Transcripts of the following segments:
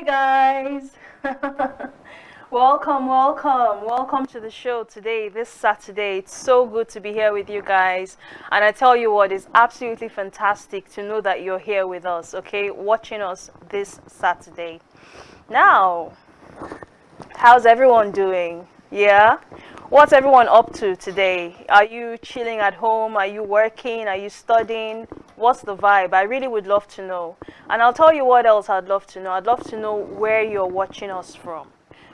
Hi guys. Welcome to the show today, this Saturday. It's so good to be here with you guys. And I tell you what, it's absolutely fantastic to know that you're here with us, okay? Watching us this Saturday. Now, how's everyone doing? Yeah? What's everyone up to today? Are you chilling at home? Are you working? Are you studying? What's the vibe? I really would love to know. And I'll tell you what else I'd love to know. I'd love to know where you're watching us from.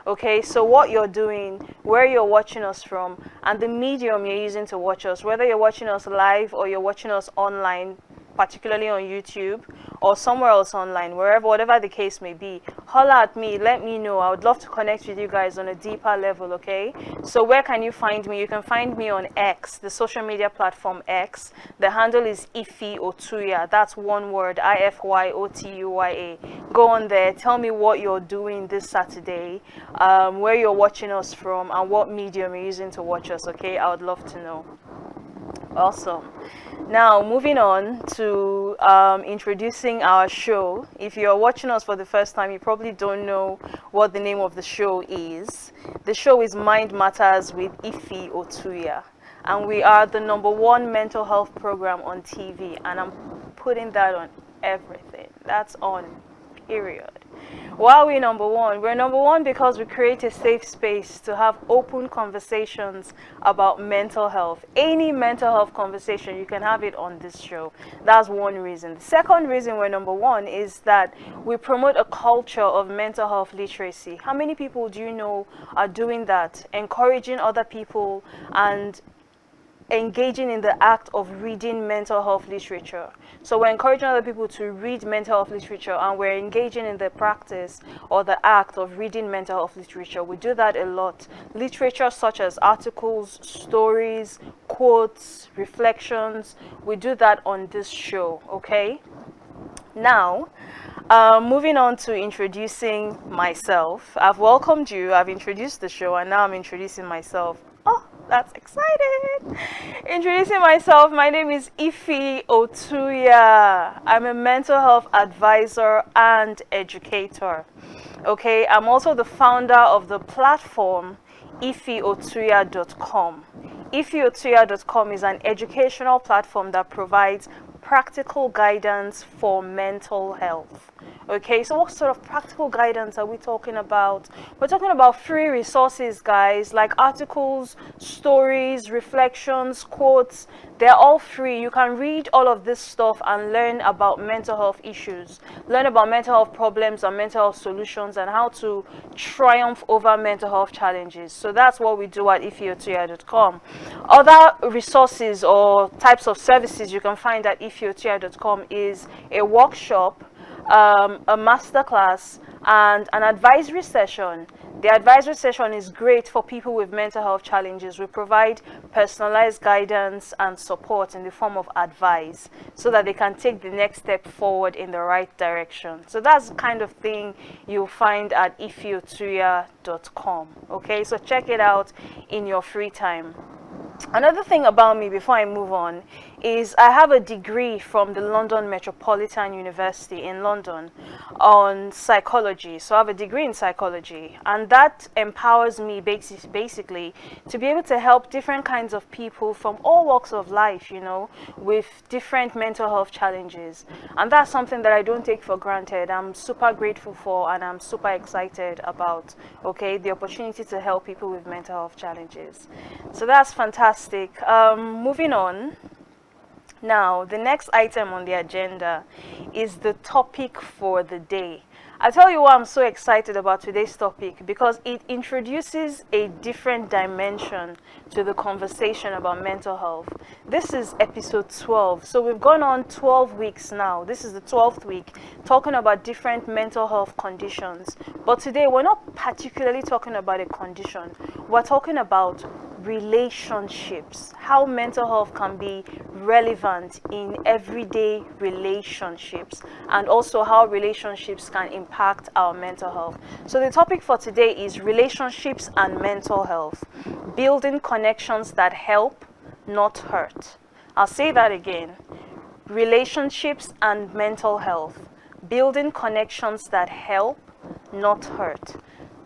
Okay, so what you're doing, where you're watching us from, and the medium you're using to watch us, whether you're watching us live or you're watching us online, particularly on YouTube or somewhere else online, wherever, whatever the case may be, holla at me, let me know. I would love to connect with you guys on a deeper level, okay? So where can you find me? You can find me on X, the social media platform X. The handle is Ify Otuya. That's one word, Ifyotuya. Go on there, tell me what you're doing this Saturday, where you're watching us from, and what medium you're using to watch us, okay? I would love to know. Awesome. Now, moving on to introducing our show. If you're watching us for the first time, you probably don't know what the name of the show is. The show is Mind Matters with Ify Otuya. And we are the #1 mental health program on TV. And I'm putting that on everything. That's on, period. Why are we #1? We're #1 because we create a safe space to have open conversations about mental health. Any mental health conversation, you can have it on this show. That's one reason. The second reason we're #1 is that we promote a culture of mental health literacy. How many people do you know are doing that? Encouraging other people and engaging in the act of reading mental health literature. So we're encouraging other people to read mental health literature, and we're engaging in the practice or the act of reading mental health literature. We do that a lot. Literature such as articles, stories, quotes, reflections. We do that on this show, okay? Now, moving on to introducing myself. I've welcomed you, I've introduced the show, and now I'm introducing myself. Oh, that's exciting. Introducing myself, my name is Ify Otuya. I'm a mental health advisor and educator. Okay, I'm also the founder of the platform ifyotuya.com. Ifyotuya.com is an educational platform that provides practical guidance for mental health. Okay, so what sort of practical guidance are we talking about? We're talking about free resources, guys, like articles, stories, reflections, quotes. They're all free. You can read all of this stuff and learn about mental health issues, learn about mental health problems and mental health solutions, and how to triumph over mental health challenges. So that's what we do at ifyotuya.com. Other resources or types of services you can find at ifyotuya.com is a workshop, a masterclass, and an advisory session. The advisory session is great for people with mental health challenges. We provide personalized guidance and support in the form of advice so that they can take the next step forward in the right direction. So that's the kind of thing you'll find at ifyotuya.com. Okay, so check it out in your free time. Another thing about me before I move on is I have a degree from the London Metropolitan University in London on psychology. So I have a degree in psychology, and that empowers me basically to be able to help different kinds of people from all walks of life, you know, with different mental health challenges. And that's something that I don't take for granted. I'm super grateful for, and I'm super excited about, okay, the opportunity to help people with mental health challenges. So that's fantastic. Moving on. Now, the next item on the agenda is the topic for the day. I tell you why I'm so excited about today's topic, because it introduces a different dimension to the conversation about mental health. This is episode 12. So we've gone on 12 weeks now. This is the 12th week talking about different mental health conditions. But today we're not particularly talking about a condition. We're talking about relationships, how mental health can be relevant in everyday relationships, and also how relationships can impact our mental health. So the topic for today is relationships and mental health, building connections that help, not hurt. I'll say that again. Relationships and mental health, building connections that help, not hurt.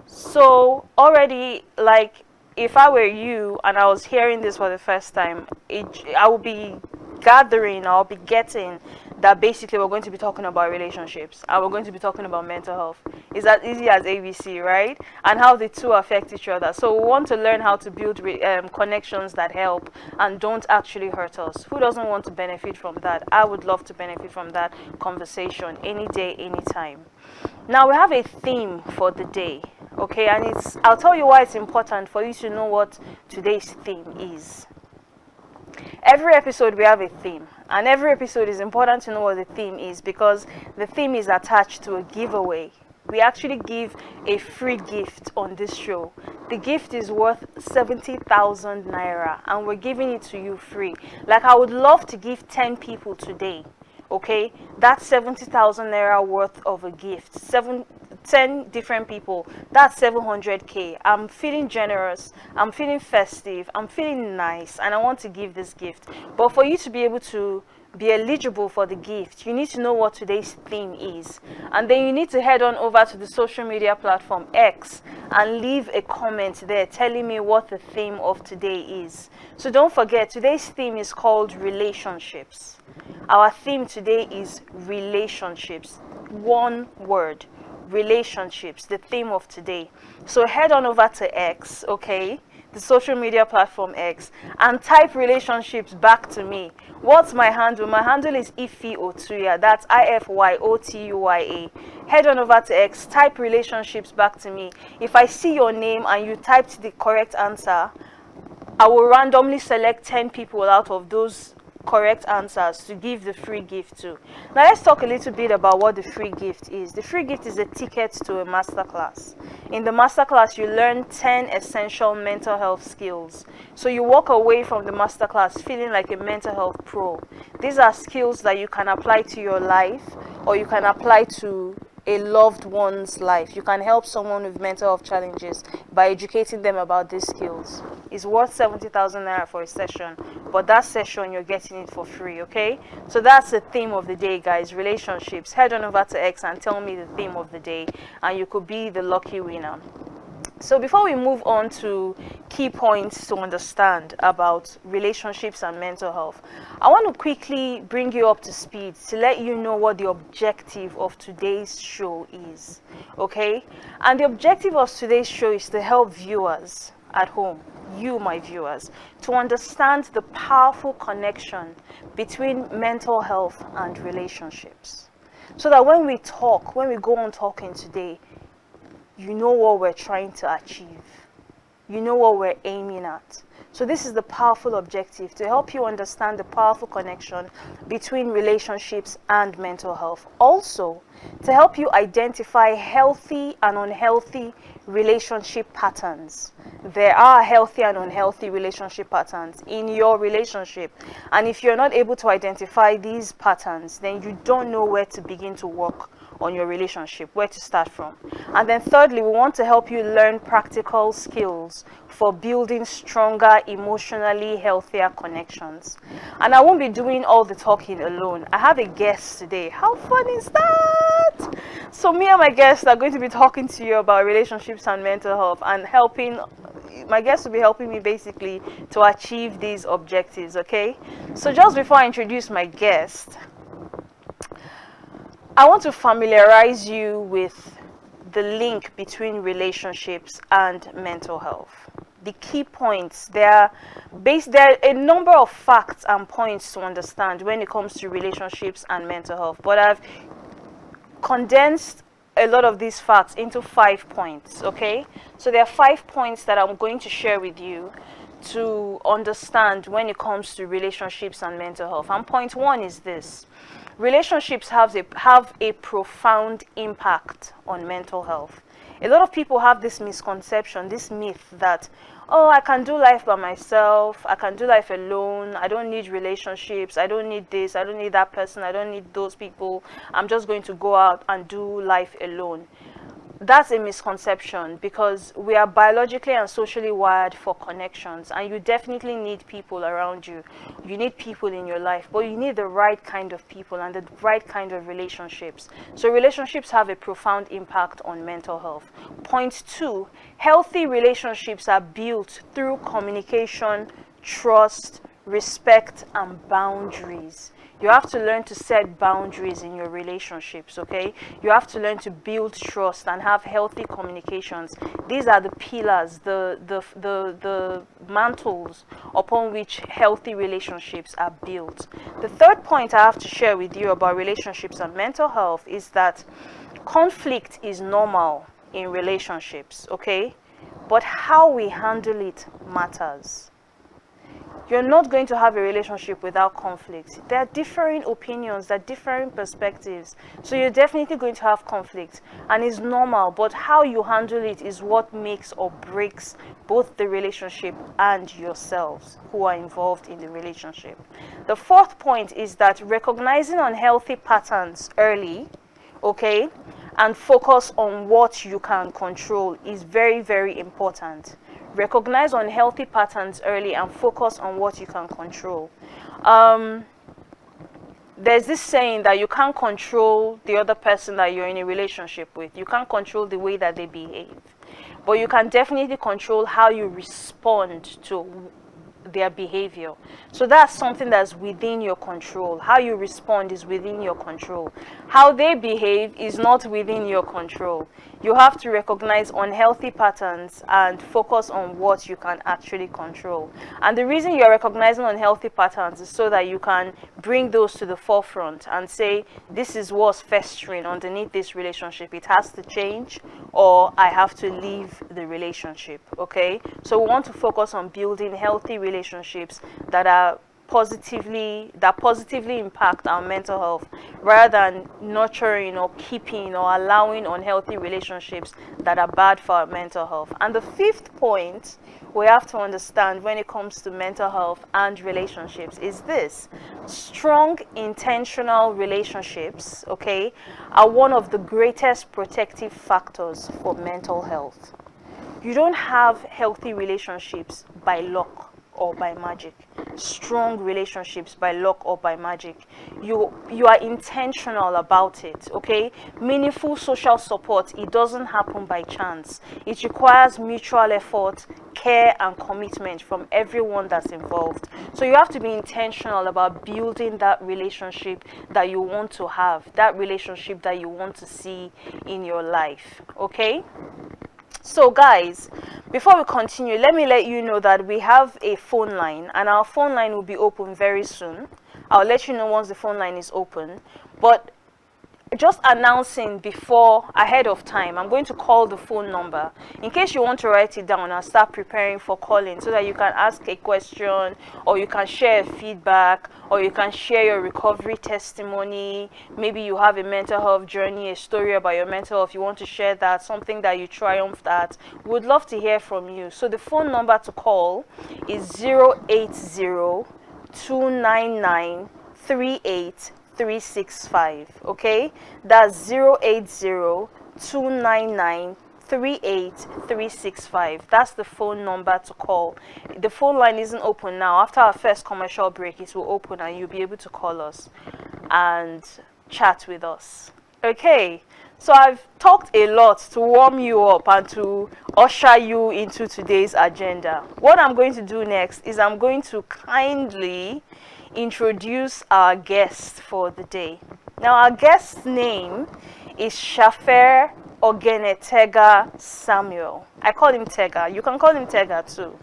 So already, like, if I were you and I was hearing this for the first time, I would be gathering, I'll be getting that basically we're going to be talking about relationships and we're going to be talking about mental health. It's as easy as ABC, right? And how the two affect each other. So we want to learn how to build connections that help and don't actually hurt us. Who doesn't want to benefit from that? I would love to benefit from that conversation any day, anytime. Now we have a theme for the day, okay? And I'll tell you why it's important for you to know what today's theme is. Every episode we have a theme, and every episode is important to know what the theme is because the theme is attached to a giveaway. We actually give a free gift on this show. The gift is worth 70,000 naira and we're giving it to you free. Like, I would love to give 10 people today, okay? That's 70,000 naira worth of a gift. 10 different people, that's 700k. I'm feeling generous, I'm feeling festive, I'm feeling nice, and I want to give this gift. But for you to be able to be eligible for the gift, you need to know what today's theme is, and then you need to head on over to the social media platform X and leave a comment there telling me what the theme of today is. So don't forget, today's theme is called relationships. Our theme today is relationships. One word, relationships, the theme of today. So head on over to X, okay, the social media platform X, and type relationships back to me. What's my handle? My handle is Ify Otuya. That's Ify Otuya. Head on over to X, type relationships back to me. If I see your name and you typed the correct answer, I will randomly select 10 people out of those correct answers to give the free gift to. Now let's talk a little bit about what the free gift is. The free gift is a ticket to a masterclass. In the masterclass, you learn 10 essential mental health skills. So you walk away from the masterclass feeling like a mental health pro. These are skills that you can apply to your life, or you can apply to a loved one's life. You can help someone with mental health challenges by educating them about these skills. It's worth 70,000 naira for a session, but that session you're getting it for free, okay? So that's the theme of the day, guys, relationships. Head on over to X and tell me the theme of the day, and you could be the lucky winner. So before we move on to key points to understand about relationships and mental health, I want to quickly bring you up to speed to let you know what the objective of today's show is, okay? And the objective of today's show is to help viewers at home, you, my viewers, to understand the powerful connection between mental health and relationships. So that when we go on talking today, you know what we're trying to achieve. You know what we're aiming at. So this is the powerful objective, to help you understand the powerful connection between relationships and mental health. Also, to help you identify healthy and unhealthy relationship patterns. There are healthy and unhealthy relationship patterns in your relationship. And if you're not able to identify these patterns, then you don't know where to begin to work on your relationship, where to start from. And then thirdly, we want to help you learn practical skills for building stronger, emotionally healthier connections. And I won't be doing all the talking alone. I have a guest today. How fun is that? So me and my guests are going to be talking to you about relationships and mental health, and my guest will be helping me basically to achieve these objectives, okay? So just before I introduce my guest, I want to familiarize you with the link between relationships and mental health. The key points, there are a number of facts and points to understand when it comes to relationships and mental health, but I've condensed a lot of these facts into 5 points, okay? So there are 5 points that I'm going to share with you to understand when it comes to relationships and mental health. And point 1 is this: relationships have a profound impact on mental health. A lot of people have this misconception, this myth that, oh, I can do life by myself, I can do life alone, I don't need relationships, I don't need this, I don't need that person, I don't need those people, I'm just going to go out and do life alone. that's a misconception, because we are biologically and socially wired for connections, and you definitely need people around you. You need people in your life, but you need the right kind of people and the right kind of relationships. So relationships have a profound impact on mental health. Point two, healthy relationships are built through communication, trust, respect, and boundaries. You have to learn to set boundaries in your relationships, okay? You have to learn to build trust and have healthy communications. These are the pillars, the mantles upon which healthy relationships are built. The third point I have to share with you about relationships and mental health is that conflict is normal in relationships, okay? But how we handle it matters. You're not going to have a relationship without conflict. There are differing opinions, there are differing perspectives. So you're definitely going to have conflict, and it's normal, but how you handle it is what makes or breaks both the relationship and yourselves who are involved in the relationship. The fourth point is that recognizing unhealthy patterns early, okay, and focus on what you can control is very, very important. Recognize unhealthy patterns early and focus on what you can control. There's this saying that you can't control the other person that you're in a relationship with. You can't control the way that they behave, but you can definitely control how you respond to their behavior. So that's something that's within your control. How you respond is within your control. How they behave is not within your control. You have to recognize unhealthy patterns and focus on what you can actually control. And the reason you're recognizing unhealthy patterns is so that you can bring those to the forefront and say, this is what's festering underneath this relationship. It has to change, or I have to leave the relationship, okay? So we want to focus on building healthy relationships that positively impact our mental health, rather than nurturing or keeping or allowing unhealthy relationships that are bad for our mental health. And the fifth point we have to understand when it comes to mental health and relationships is this: strong intentional relationships, okay, are one of the greatest protective factors for mental health. You don't have healthy relationships by luck or by magic. Strong relationships by luck or by magic. You are intentional about it, okay? Meaningful social support, it doesn't happen by chance. It requires mutual effort, care, and commitment from everyone that's involved. So you have to be intentional about building that relationship that you want to have, that relationship that you want to see in your life, okay? So guys, before we continue, let me let you know that we have a phone line, and our phone line will be open very soon. I'll let you know once the phone line is open. But just announcing ahead of time, I'm going to call the phone number. In case you want to write it down and start preparing for calling, so that you can ask a question, or you can share feedback, or you can share your recovery testimony. Maybe you have a mental health journey, a story about your mental health, you want to share that, something that you triumphed at. We would love to hear from you. So the phone number to call is 080-299-38365, okay? That's 080-299-38365. That's the phone number to call. The phone line isn't open now. After our first commercial break, it will open and you'll be able to call us and chat with us. Okay, so I've talked a lot to warm you up and to usher you into today's agenda. What I'm going to do next is I'm going to kindly introduce our guest for the day. Now, our guest's name is Ify Otuya Samuel. I call him Tega. You can call him Tega too.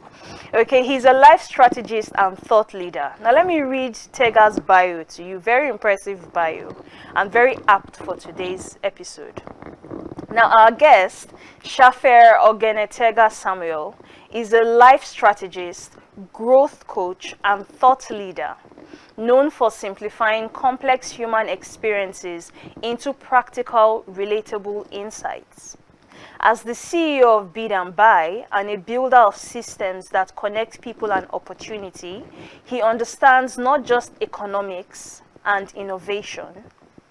Okay, he's a life strategist and thought leader. Now let me read Tega's bio to you. Very impressive bio and very apt for today's episode. Now our guest, Ify Otuya Samuel, is a life strategist, growth coach, and thought leader, known for simplifying complex human experiences into practical, relatable insights. As the CEO of Bid and Buy and a builder of systems that connect people and opportunity, he understands not just economics and innovation,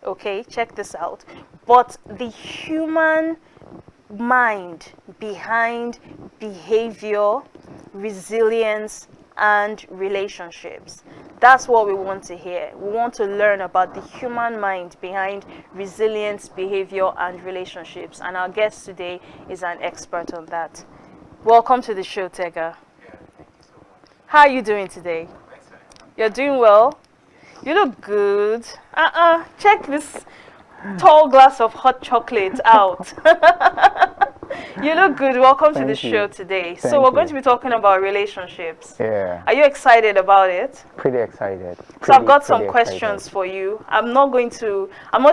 okay, check this out, but the human mind behind behavior, resilience, and relationships. That's what we want to hear. We want to learn about the human mind behind resilience, behavior, and relationships. And our guest today is an expert on that. Welcome to the show, Tega. Yeah, thank you so much. How are you doing today? Excellent. You're doing well? You look good. Check this tall glass of hot chocolate out. You look good. Welcome to the show today. So we're going to be talking about relationships. Yeah. Are you excited about it? Pretty excited. So I've got some questions for you. I'm not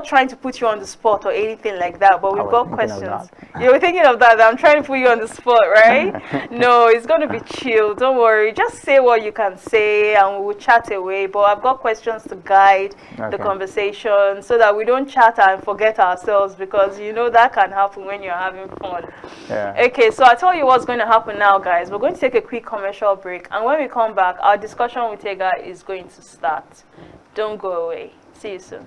trying to put you on the spot or anything like that, but we've got questions. You were thinking of that. I'm trying to put you on the spot, right? No, it's going to be chill. Don't worry. Just say what you can say and we'll chat away. But I've got questions to guide the conversation so that we don't chat and forget ourselves, because you know that can happen when you're having fun. Yeah. Okay, so I tell you what's going to happen now, guys. We're going to take a quick commercial break, and when we come back, our discussion with Tega is going to start. Don't go away. See you soon.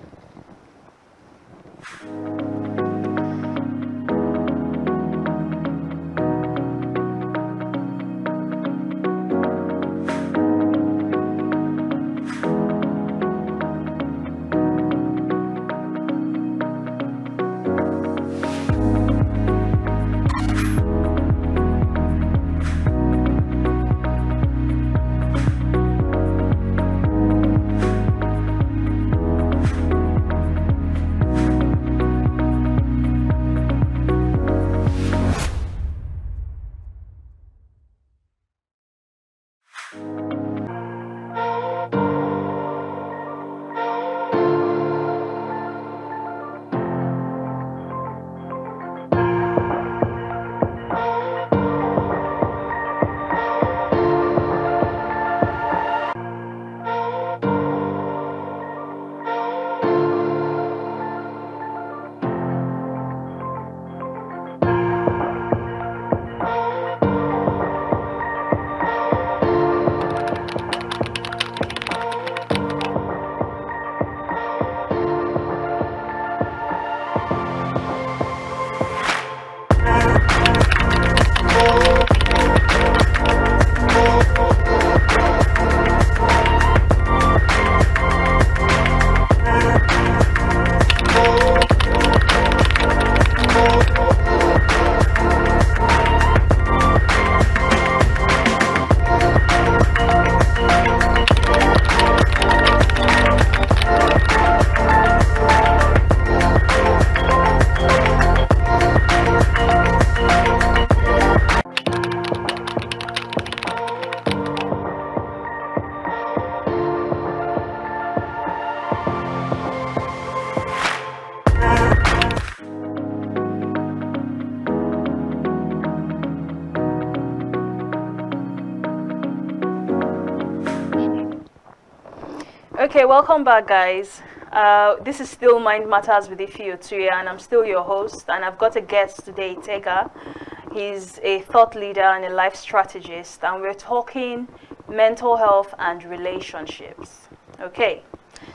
Okay, welcome back, guys. This is still Mind Matters with Ify Otuya, and I'm still your host. And I've got a guest today, Tega. He's a thought leader and a life strategist, and we're talking mental health and relationships. Okay,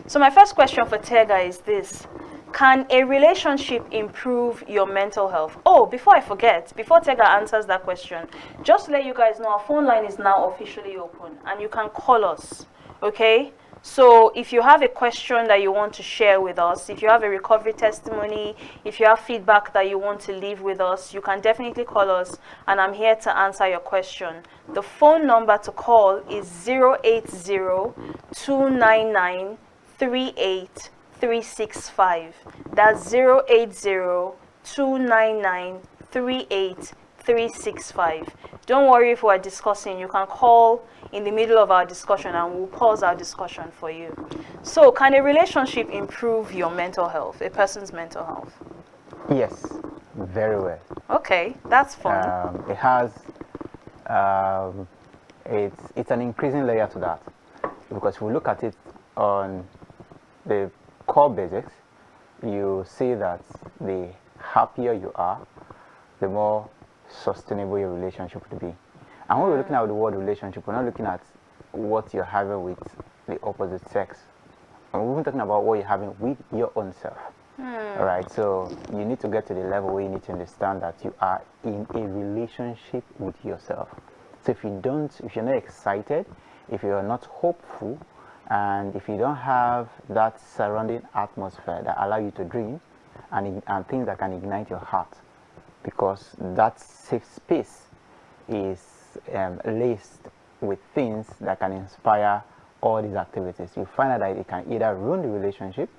so my first question for Tega is this: can a relationship improve your mental health? Oh, before I forget, before Tega answers that question, just to let you guys know, our phone line is now officially open, and you can call us. Okay. So if you have a question that you want to share with us, if you have a recovery testimony, if you have feedback that you want to leave with us, you can definitely call us, and I'm here to answer your question. The phone number to call is 080-299-38365. That's 080-299-38365. Don't worry if we're discussing. You can call in the middle of our discussion and we'll pause our discussion for you. So, can a relationship improve your mental health, a person's mental health? Yes, very well. Okay, that's fun. It has, it's an increasing layer to that, because if we look at it on the core basics, you see that the happier you are, the more sustainable your relationship will be. And when we're looking at the word relationship, we're not looking at what you're having with the opposite sex. And we're even talking about what you're having with your own self. All right, so you need to get to the level where you need to understand that you are in a relationship with yourself. So if you're not excited, if you're not hopeful, and if you don't have that surrounding atmosphere that allow you to dream and things that can ignite your heart, because that safe space is laced with things that can inspire all these activities, you find out that it can either ruin the relationship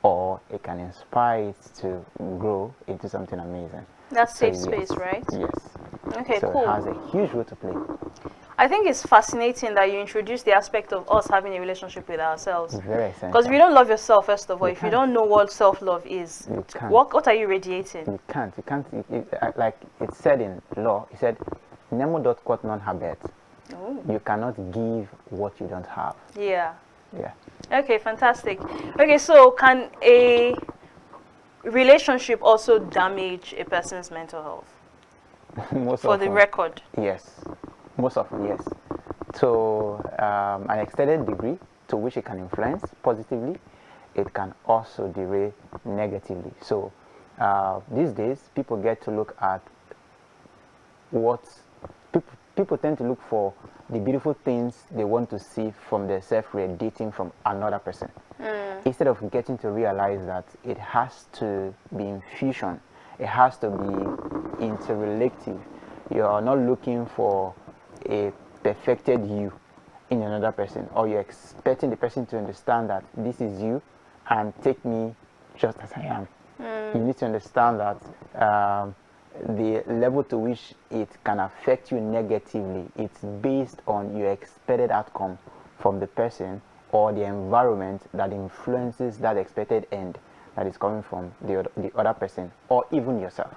or it can inspire it to grow into something amazing. That's safe space, right? Yes. Okay, so cool. it has a huge role to play. I think it's fascinating that you introduce the aspect of us having a relationship with ourselves. Very essential. Because if you don't love yourself, first of all, if you can't. don't know what self-love is, You can't. what are you radiating? You can't. Like it said in law, it said, Nemo dot quot non habet. Oh. You cannot give what you don't have. Yeah. Yeah. Okay, fantastic. Okay, so can a relationship also damage a person's mental health? Most For often, the record. yes. Most often, yes. To an extended degree to which it can influence positively, it can also derail negatively. So these days, people get to look at what people tend to look for the beautiful things they want to see from themselves radiating from another person. Instead of getting to realize that it has to be in fusion, it has to be interrelative. You are not looking for a perfected you in another person, or you're expecting the person to understand that this is you and take me just as I am. You need to understand that the level to which it can affect you negatively, it's based on your expected outcome from the person or the environment that influences that expected end that is coming from the other person or even yourself.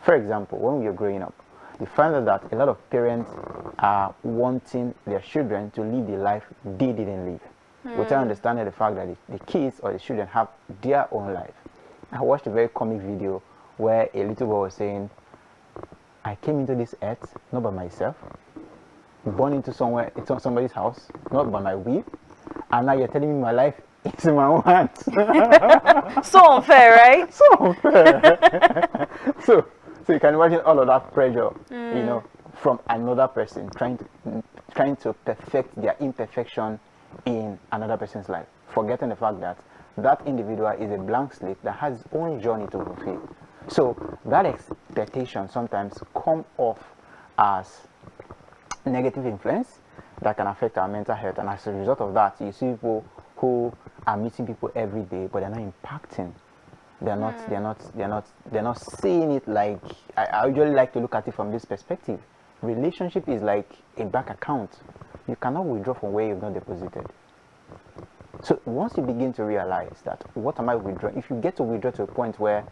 For example, when we are growing up, you find out that a lot of parents are wanting their children to live the life they didn't live, without understanding the fact that the kids or the children have their own life. I watched a very comic video where a little boy was saying, I came into this earth not by myself, born into somebody's house, not by my will, and now you're telling me my life is in my own hands. So unfair, right? So unfair. so you can imagine all of that pressure, you know, from another person trying to perfect their imperfection in another person's life, forgetting the fact that that individual is a blank slate that has its own journey to fulfill. So that expectation sometimes come off as negative influence that can affect our mental health, and as a result of that, you see people who are meeting people every day, but they're not impacting. They're not seeing it like I usually like to look at it from this perspective. Relationship is like a bank account. You cannot withdraw from where you've not deposited. So once you begin to realize that, what am I withdrawing? If you get to withdraw to a point where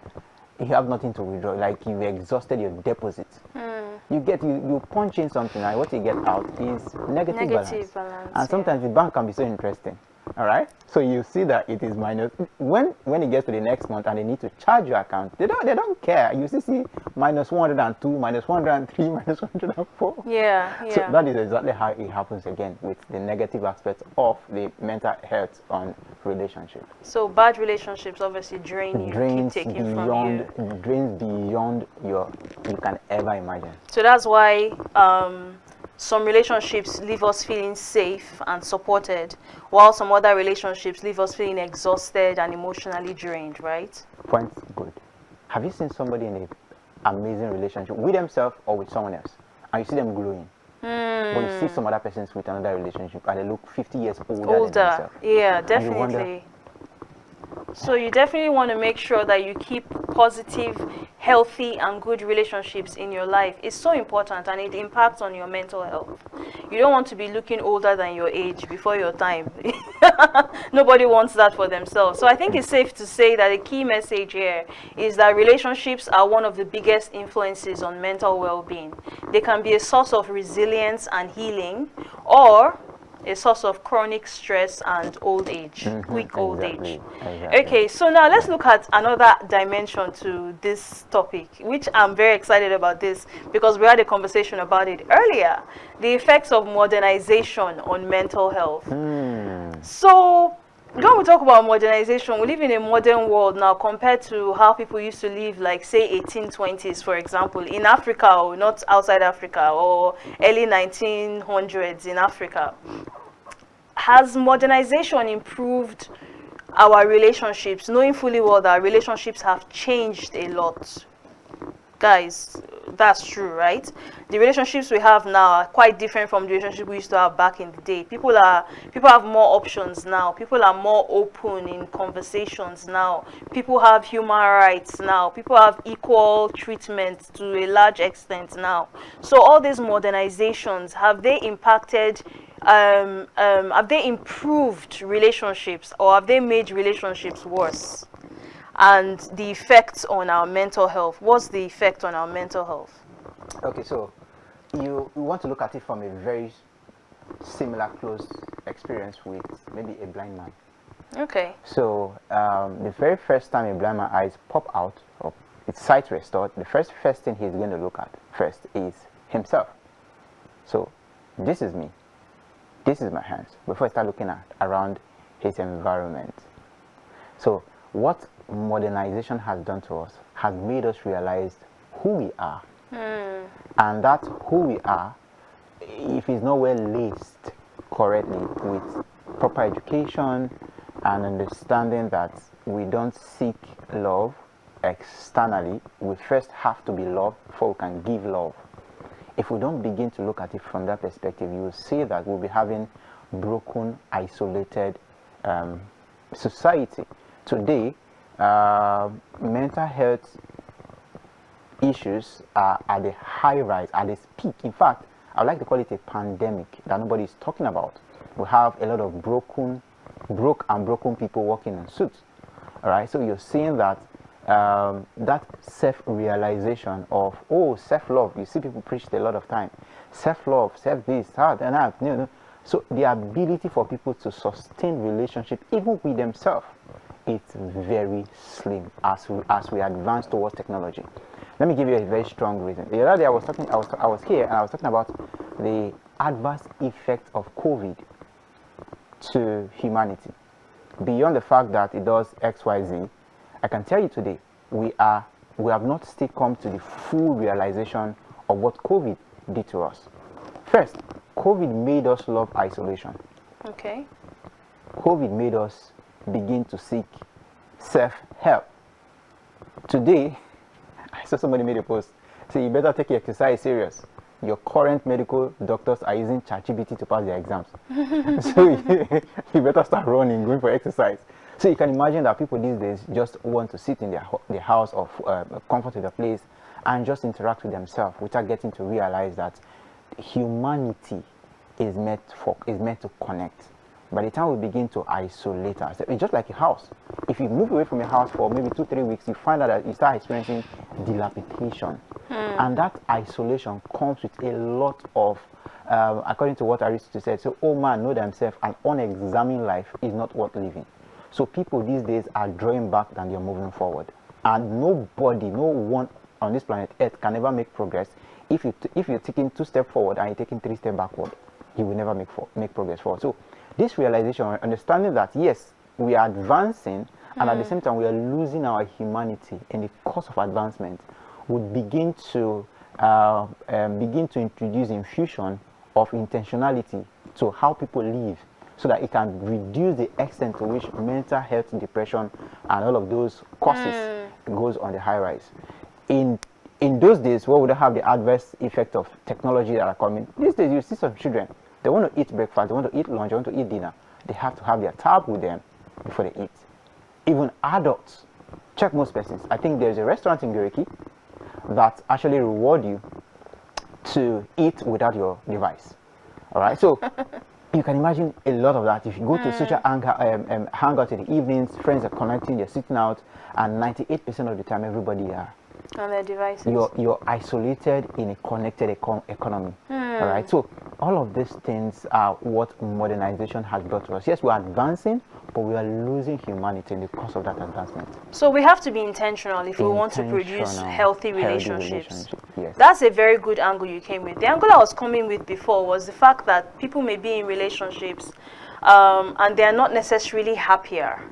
you have nothing to withdraw, like you've exhausted your deposit, you punch in something, and what you get out is negative balance. And sometimes the bank can be so interesting. All right, so you see that it is minus when it gets to the next month and they need to charge your account. They don't care. You see minus 102, minus 103, minus 104. Yeah. So that is exactly how it happens again with the negative aspects of the mental health on relationship. So bad relationships obviously drain you, Drains keep taking beyond from you. drains beyond you can ever imagine. So that's why some relationships leave us feeling safe and supported, while some other relationships leave us feeling exhausted and emotionally drained, right? Point good. Have you seen somebody in an amazing relationship with themselves or with someone else, and you see them glowing? But you see some other persons with another relationship and they look 50 years older than themselves. Yeah, And you wonder, definitely. So you definitely want to make sure that you keep positive, healthy, and good relationships in your life. It's so important, and it impacts on your mental health. You don't want to be looking older than your age before your time. Nobody wants that for themselves. So I think it's safe to say that the key message here is that relationships are one of the biggest influences on mental well-being. They can be a source of resilience and healing, or a source of chronic stress and old age, quick old age. Exactly. Okay, so now let's look at another dimension to this topic, which I'm very excited about this because we had a conversation about it earlier. The effects of modernization on mental health. So when we talk about modernization, we live in a modern world now compared to how people used to live, like say 1820s, for example, in Africa, or not outside Africa, or early 1900s in Africa. Has modernization improved our relationships, knowing fully well that our relationships have changed a lot? Guys, that's true, right? The relationships we have now are quite different from the relationship we used to have back in the day. People have more options now. People are more open in conversations now. People have human rights now. People have equal treatment to a large extent now. So all these modernizations, have they impacted, have they improved relationships, or have they made relationships worse? And the effects on our mental health. What's the effect on our mental health? Okay, so you want to look at it from a very similar close experience with maybe a blind man. Okay. So the very first time a blind man's eyes pop out, or its sight restored, the first thing he's going to look at first is himself. So this is me. This is my hands. Before I start looking at around his environment. So what modernization has done to us has made us realize who we are. And that who we are, if it's not well laced correctly with proper education and understanding that we don't seek love externally, we first have to be loved before we can give love. If we don't begin to look at it from that perspective, you will see that we'll be having broken, isolated society. Today, mental health issues are at the high rise, at its peak. In fact, I would like to call it a pandemic that nobody is talking about. We have a lot of broken people working in suits. All right, so you're seeing that that self-realization of, oh, self-love. You see people preach it a lot of time. Self-love, self-this, that, and that. You know. So the ability for people to sustain relationship, even with themselves, it's very slim as we advance towards technology. Let me give you a very strong reason. The other day I was here and I was talking about the adverse effect of COVID to humanity. Beyond the fact that it does XYZ, I can tell you today we have not still come to the full realization of what COVID did to us. First, COVID made us love isolation. Okay. COVID made us begin to seek self-help. Today, I saw somebody made a post. Say, you better take your exercise serious. Your current medical doctors are using ChatGPT to pass their exams. So you better start running, going for exercise. So you can imagine that people these days just want to sit in their house or comfort of their place and just interact with themselves without getting to realize that humanity is meant to connect. By the time we begin to isolate ourselves, it's just like a house. If you move away from your house for maybe 2-3 weeks, you find out that you start experiencing dilapidation. And that isolation comes with a lot of, according to what Aristotle said, so, oh man, know themselves, an unexamined life is not worth living. So people these days are drawing back than they're moving forward. And nobody, no one on this planet Earth can ever make progress if you're taking 2 steps forward and you're taking 3 steps backward. You will never make progress forward. So this realization, understanding that yes, we are advancing and at the same time we are losing our humanity in the course of advancement, would begin to introduce infusion of intentionality to how people live, so that it can reduce the extent to which mental health, depression, and all of those causes goes on the high rise. In those days, where we don't have the adverse effect of technology that are coming, these days you see some children, they want to eat breakfast, they want to eat lunch, they want to eat dinner. They have to have their tab with them before they eat. Even adults, check most persons. I think there's a restaurant in Guriki that actually reward you to eat without your device. All right, so you can imagine a lot of that. If you go to social hangout in the evenings, friends are connecting, you're sitting out, and 98% of the time, everybody are on their devices. You're isolated in a connected economy. All right, so all of these things are what modernization has brought to us. Yes, we're advancing, but we are losing humanity in the course of that advancement. So we have to be intentional if we want to produce healthy relationships. Yes. That's a very good angle you came with. The angle I was coming with before was the fact that people may be in relationships and they are not necessarily happier.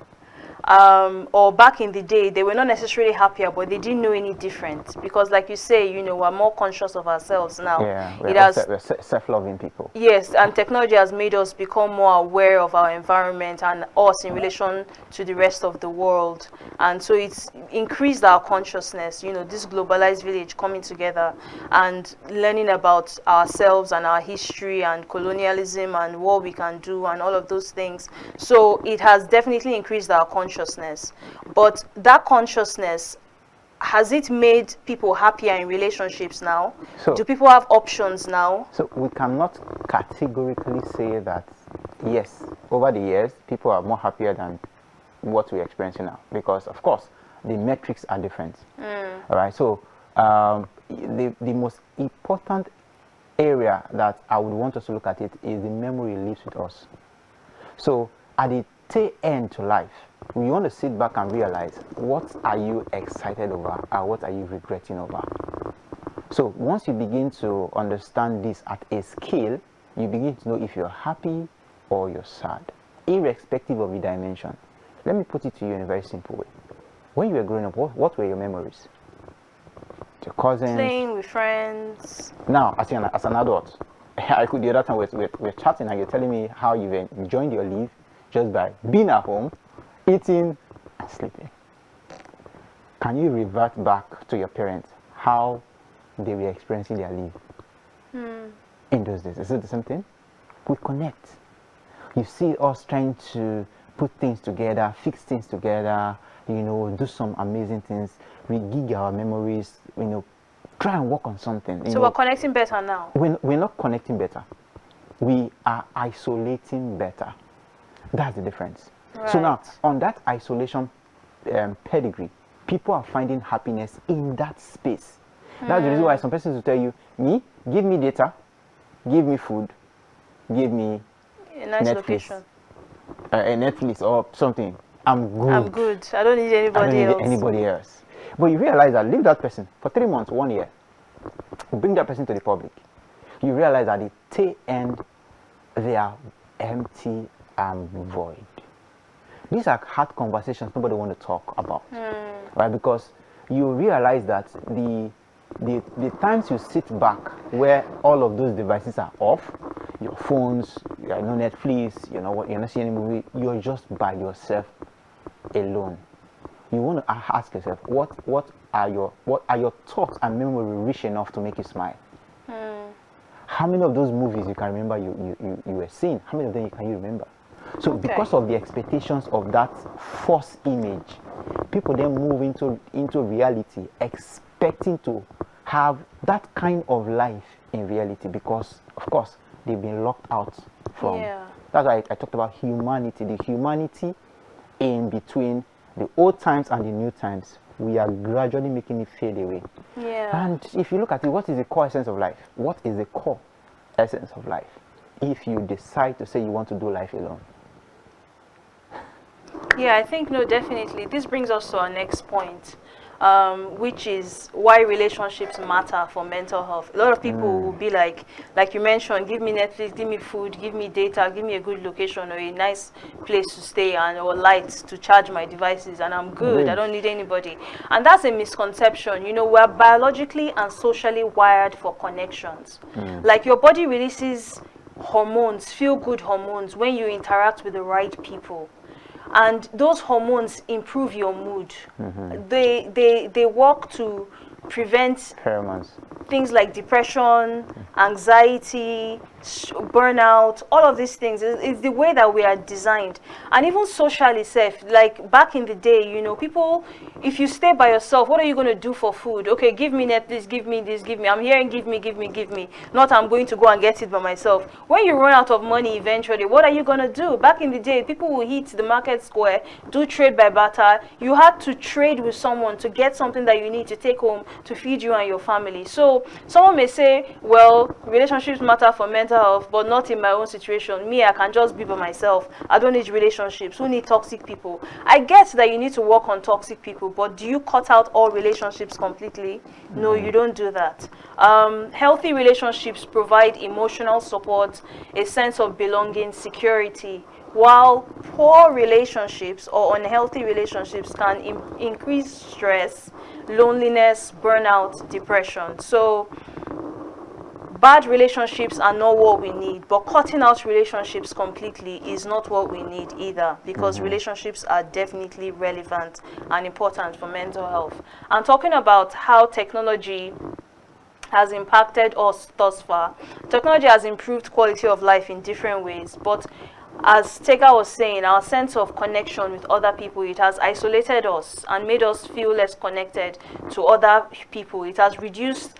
Or back in the day, they were not necessarily happier, but they didn't know any different, because like you say, we're more conscious of ourselves now. Yeah, we're self-loving people. Yes, and technology has made us become more aware of our environment and us in relation to the rest of the world. And so it's increased our consciousness, this globalized village coming together and learning about ourselves and our history and colonialism and what we can do and all of those things. So it has definitely increased our consciousness. But that consciousness, has it made people happier in relationships now? So, do people have options now? So we cannot categorically say that, yes, over the years, people are more happier than what we're experiencing now. Because, of course, the metrics are different. All right, so the most important area that I would want us to look at it is the memory it leaves with us. So at the tail end to life, we want to sit back and realize, what are you excited over and what are you regretting over? So once you begin to understand this at a scale, you begin to know if you're happy or you're sad, irrespective of the dimension. Let me put it to you in a very simple way. When you were growing up, what were your memories? Your cousins? Playing with friends. Now, as an adult, I could, the other time we're chatting and you're telling me how you've enjoyed your leave just by being at home, eating and sleeping. Can you revert back to your parents, how they were experiencing their leave in those days? Is it the same thing? We connect. You see us trying to put things together, fix things together, do some amazing things, regig our memories, try and work on something. So we're connecting better now? We're not connecting better. We are isolating better. That's the difference. Right. So now, on that isolation pedigree, people are finding happiness in that space. That's the reason why some persons will tell you, give me data, give me food, give me a nice Netflix, location. A Netflix or something. I'm good. I'm good. I don't need anybody else. But you realize that, leave that person for 3 months, 1 year, bring that person to the public. You realize that at the tail end, they are empty and void. These are hard conversations nobody wants to talk about, right? Because you realize that the times you sit back where all of those devices are off, your phones, Netflix, you're not seeing any movie, you're just by yourself alone. You want to ask yourself, what are your thoughts and memory rich enough to make you smile? How many of those movies you can remember you were seeing? How many of them can you remember? So because of the expectations of that false image, people then move into reality expecting to have that kind of life in reality, because of course they've been locked out from. That's why I talked about humanity, the humanity in between the old times and the new times. We are gradually making it fade away. And if you look at it, what is the core essence of life? What is the core essence of life if you decide to say you want to do life alone? I think, no, definitely. This brings us to our next point, which is why relationships matter for mental health. A lot of people will be like you mentioned, give me Netflix, give me food, give me data, give me a good location or a nice place to stay or lights to charge my devices, and I'm good. I don't need anybody. And that's a misconception. We're biologically and socially wired for connections. Like your body releases hormones, feel-good hormones, when you interact with the right people. And those hormones improve your mood. They work to prevent things like depression, anxiety, burnout, all of these things. It's the way that we are designed. And even socially safe, like back in the day, people, if you stay by yourself, what are you going to do for food? Okay, give me Netflix, give me this, give me. I'm hearing give me. Not I'm going to go and get it by myself. When you run out of money eventually, what are you going to do? Back in the day, people will hit the market square, do trade by barter. You had to trade with someone to get something that you need to take home to feed you and your family. So someone may say, well, relationships matter for mental health, but not in my own situation. Me, I can just be by myself. I don't need relationships. Who need toxic people? I get that you need to work on toxic people, but do you cut out all relationships completely? No, you don't do that. Healthy relationships provide emotional support, a sense of belonging, security, while poor relationships or unhealthy relationships can increase stress, loneliness, burnout, depression. So bad relationships are not what we need, but cutting out relationships completely is not what we need either, because relationships are definitely relevant and important for mental health. And talking about how technology has impacted us thus far, technology has improved quality of life in different ways, but as Tega was saying, our sense of connection with other people, it has isolated us and made us feel less connected to other people. It has reduced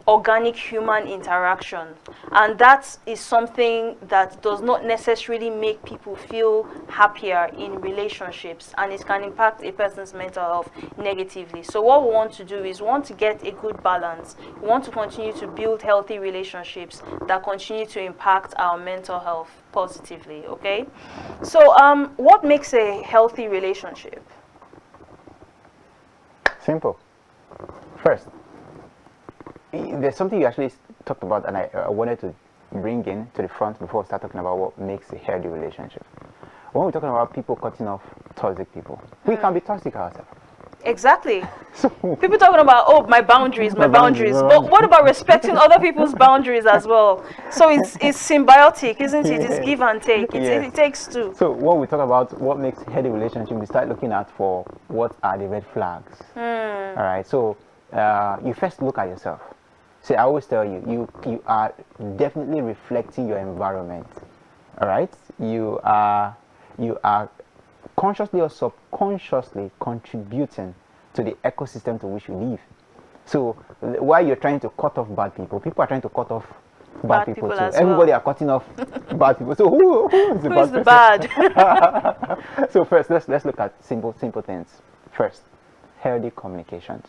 organic human interaction, and that is something that does not necessarily make people feel happier in relationships, and it can impact a person's mental health negatively. So what we want to do is we want to get a good balance. We want to continue to build healthy relationships that continue to impact our mental health positively. Okay, so what makes a healthy relationship? Simple. First, there's something you actually talked about, and I wanted to bring in to the front before we start talking about what makes a healthy relationship. When we're talking about people cutting off toxic people, we can be toxic ourselves. Exactly. People talking about, oh, my boundaries, my boundaries. But what about respecting other people's boundaries as well? So it's symbiotic, isn't it? It's give and take. It takes two. So when we talk about what makes a healthy relationship, we start looking at for what are the red flags. All right. So you first look at yourself. See, I always tell you, you are definitely reflecting your environment. All right. You are consciously or subconsciously contributing to the ecosystem to which you live. So while you're trying to cut off bad people, people are trying to cut off bad people too. Everybody are cutting off bad people. So who is the bad? So first, let's look at simple things. First, healthy communications.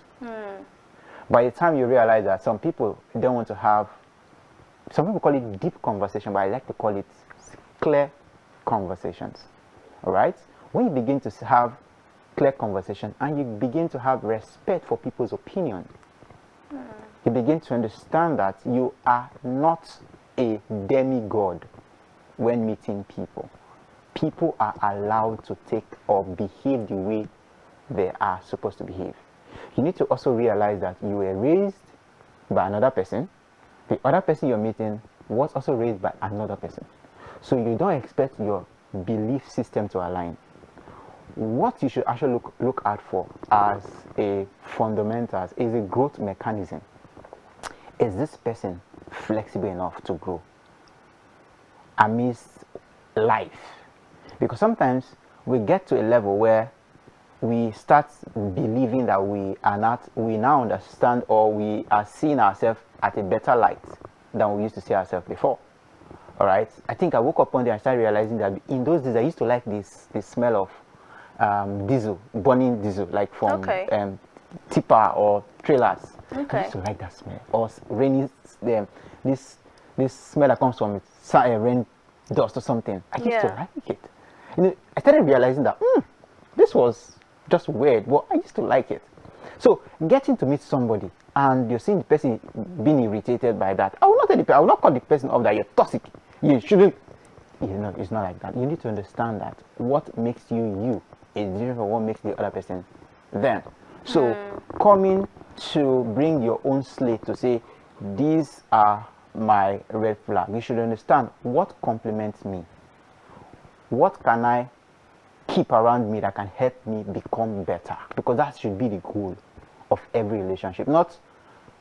By the time you realize that some people don't want to have, some people call it deep conversation, but I like to call it clear conversations. All right? When you begin to have clear conversation and you begin to have respect for people's opinion, you begin to understand that you are not a demigod when meeting people. People are allowed to take or behave the way they are supposed to behave. You need to also realize that you were raised by another person. The other person you're meeting was also raised by another person. So you don't expect your belief system to align. What you should actually look out for as a fundamentals is a growth mechanism. Is this person flexible enough to grow amidst life? Because sometimes we get to a level where we start believing that we now understand, or we are seeing ourselves at a better light than we used to see ourselves before. All right. I think I woke up one day and started realizing that in those days I used to like this smell of diesel, burning diesel, like from tipper or trailers. I used to like that smell. Or rainy, this smell that comes from rain dust or something. I used to like it. You know, I started realizing that this was just weird, but I used to like it. So getting to meet somebody and you're seeing the person being irritated by that, I will not call the person up that you're toxic. You shouldn't. You know, it's not like that. You need to understand that what makes you is different from what makes the other person them. So coming to bring your own slate to say, these are my red flags. You should understand what complements me. What can I keep around me that can help me become better? Because that should be the goal of every relationship. Not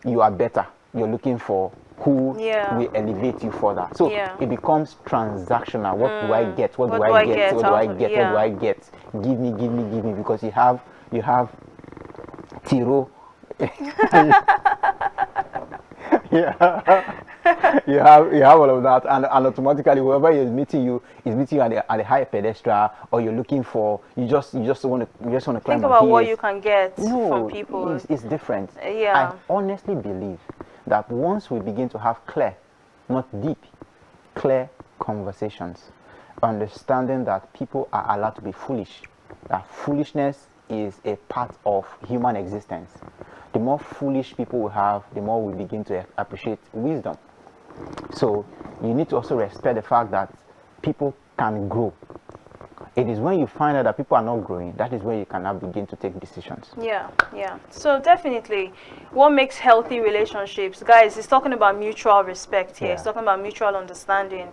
you are better. You're looking for who will elevate you further. So it becomes transactional. What do I get? What do I get? What do I get? What do I get? Give me, because you have Tiro. you have all of that, and automatically whoever is meeting you at the high pedestal, or you're looking for, you just want to climb. Think about what you can get from people. It's different. I honestly believe that once we begin to have clear, not deep, clear conversations, understanding that people are allowed to be foolish, that foolishness is a part of human existence, the more foolish people we have, the more we begin to appreciate wisdom. So you need to also respect the fact that people can grow. It is when you find out that people are not growing, that is when you can now begin to take decisions. Yeah. So definitely, what makes healthy relationships, guys, it's talking about mutual respect here. It's talking about mutual understanding,